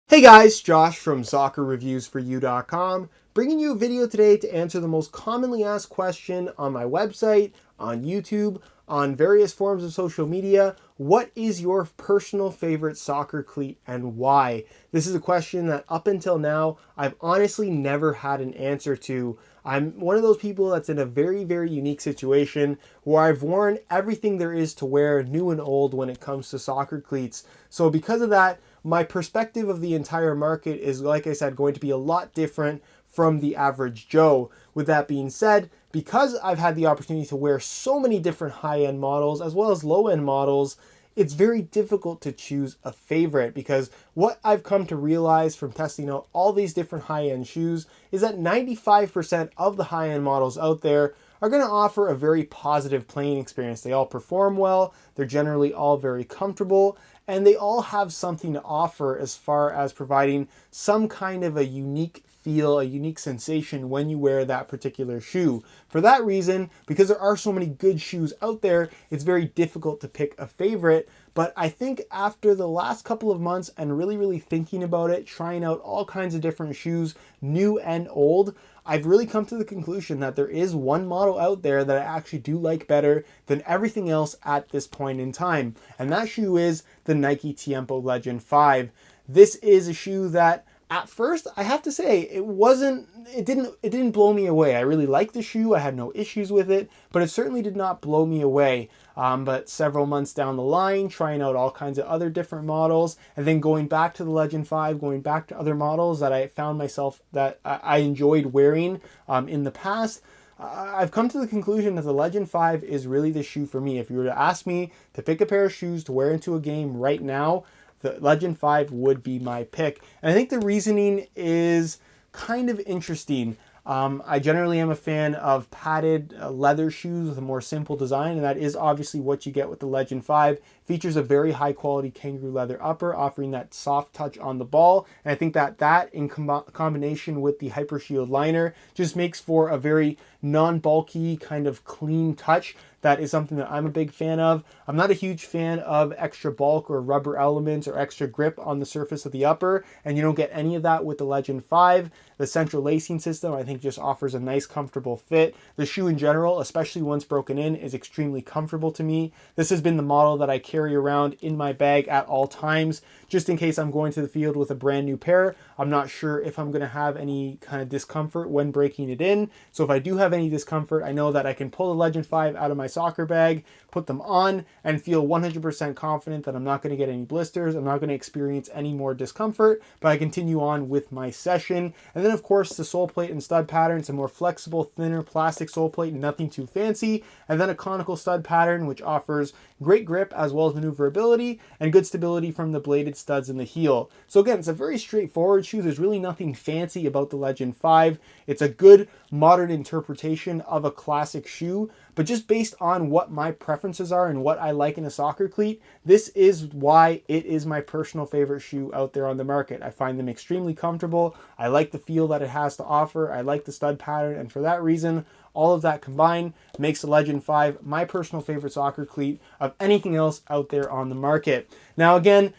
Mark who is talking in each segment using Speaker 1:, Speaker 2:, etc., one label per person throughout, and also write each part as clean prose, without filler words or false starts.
Speaker 1: Hey guys, Josh from soccerreviewsforyou.com, bringing you a video today to answer the most commonly asked question on my website, on YouTube, on various forms of social media. What is your personal favorite soccer cleat and why? This is a question that up until now, I've honestly never had an answer to. I'm one of those people that's in a very, very unique situation where I've worn everything there is to wear, new and old, when it comes to soccer cleats. So because of that, my perspective of the entire market is, like I said, going to be a lot different from the average Joe. With that being said, because I've had the opportunity to wear so many different high-end models as well as low-end models, it's very difficult to choose a favorite, because what I've come to realize from testing out all these different high-end shoes is that 95% of the high-end models out there are going to offer a very positive playing experience. They all perform well, they're generally all very comfortable, and they all have something to offer as far as providing some kind of a unique feel, a unique sensation when you wear that particular shoe. For that reason, because there are so many good shoes out there, it's very difficult to pick a favorite. But I think after the last couple of months and really thinking about it, trying out all kinds of different shoes, new and old, I've really come to the conclusion that there is one model out there that I actually do like better than everything else at this point in time. And that shoe is the Nike Tiempo Legend 5. This is a shoe that at first, I have to say, it didn't blow me away. I really liked the shoe. I had no issues with it, but it certainly did not blow me away. But several months down the line, trying out all kinds of other different models, and then going back to the Legend 5, going back to other models that I found myself that I enjoyed wearing in the past, I've come to the conclusion that the Legend 5 is really the shoe for me. If you were to ask me to pick a pair of shoes to wear into a game right now, the Legend 5 would be my pick. And I think the reasoning is kind of interesting. I generally am a fan of padded leather shoes with a more simple design, and that is obviously what you get with the Legend 5. Features a very high quality kangaroo leather upper, offering that soft touch on the ball. And I think that in combination with the Hyper Shield liner just makes for a very non-bulky kind of clean touch. That is something that I'm a big fan of. I'm not a huge fan of extra bulk or rubber elements or extra grip on the surface of the upper, and you don't get any of that with the Legend 5. The central lacing system, I think, just offers a nice, comfortable fit. The shoe in general, especially once broken in, is extremely comfortable to me. This has been the model that I carry around in my bag at all times, just in case I'm going to the field with a brand new pair. I'm not sure if I'm going to have any kind of discomfort when breaking it in. So if I do have any discomfort, I know that I can pull the Legend 5 out of my soccer bag, put them on, and feel 100% confident that I'm not going to get any blisters. I'm not going to experience any more discomfort, but I continue on with my session. And then, of course, the sole plate and stud pattern. It's a more flexible, thinner plastic sole plate, nothing too fancy. And then a conical stud pattern, which offers great grip as well as maneuverability and good stability from the bladed studs in the heel. So again, it's a very straightforward shoe. There's really nothing fancy about the Legend 5. It's a good modern interpretation of a classic shoe, but just based on what my preferences are and what I like in a soccer cleat, this is why it is my personal favorite shoe out there on the market. I find them extremely comfortable. I like the feel that it has to offer. I like the stud pattern, and for that reason, all of that combined makes the Legend 5 my personal favorite soccer cleat of anything else out there on the market. Now again,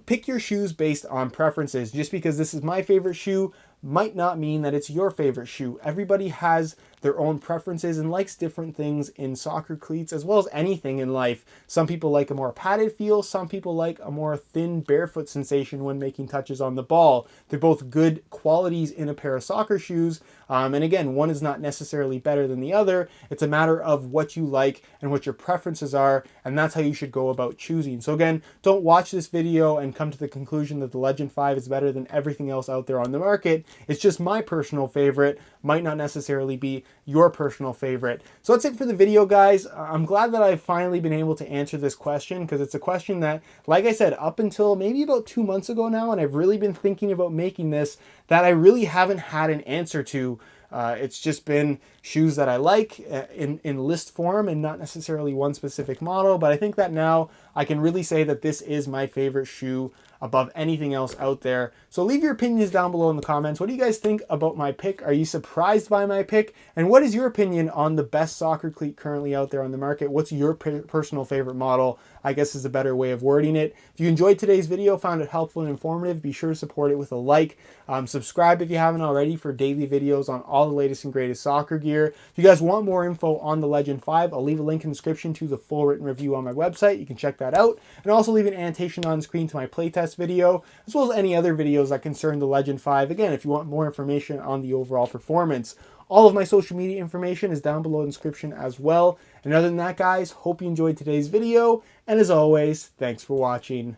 Speaker 1: pick your shoes based on preferences. Just because this is my favorite shoe might not mean that it's your favorite shoe. Everybody has their own preferences and likes different things in soccer cleats as well as anything in life. Some people like a more padded feel, some people like a more thin barefoot sensation when making touches on the ball. They're both good qualities in a pair of soccer shoes, and again, one is not necessarily better than the other. It's a matter of what you like and what your preferences are, and that's how you should go about choosing. So again, don't watch this video and come to the conclusion that the Legend 5 is better than everything else out there on the market. It's just my personal favorite, might not necessarily be your personal favorite. So that's it for the video, guys. I'm glad that I've finally been able to answer this question, because it's a question that, like I said, up until maybe about 2 months ago now, and I've really been thinking about making this, that I really haven't had an answer to. It's just been shoes that I like in list form and not necessarily one specific model, but I think that now I can really say that this is my favorite shoe above anything else out there. So leave your opinions down below in the comments. What do you guys think about my pick? Are you surprised by my pick? And what is your opinion on the best soccer cleat currently out there on the market? What's your personal favorite model? I guess is a better way of wording it. If you enjoyed today's video, found it helpful and informative, be sure to support it with a like. Subscribe if you haven't already for daily videos on all the latest and greatest soccer gear. If you guys want more info on the Legend 5, I'll leave a link in the description to the full written review on my website. You can check that out. And also leave an annotation on screen to my playtest video, as well as any other videos that concern the Legend 5. Again, if you want more information on the overall performance. All of my social media information is down below in the description as well. And other than that, guys, hope you enjoyed today's video. And as always, thanks for watching.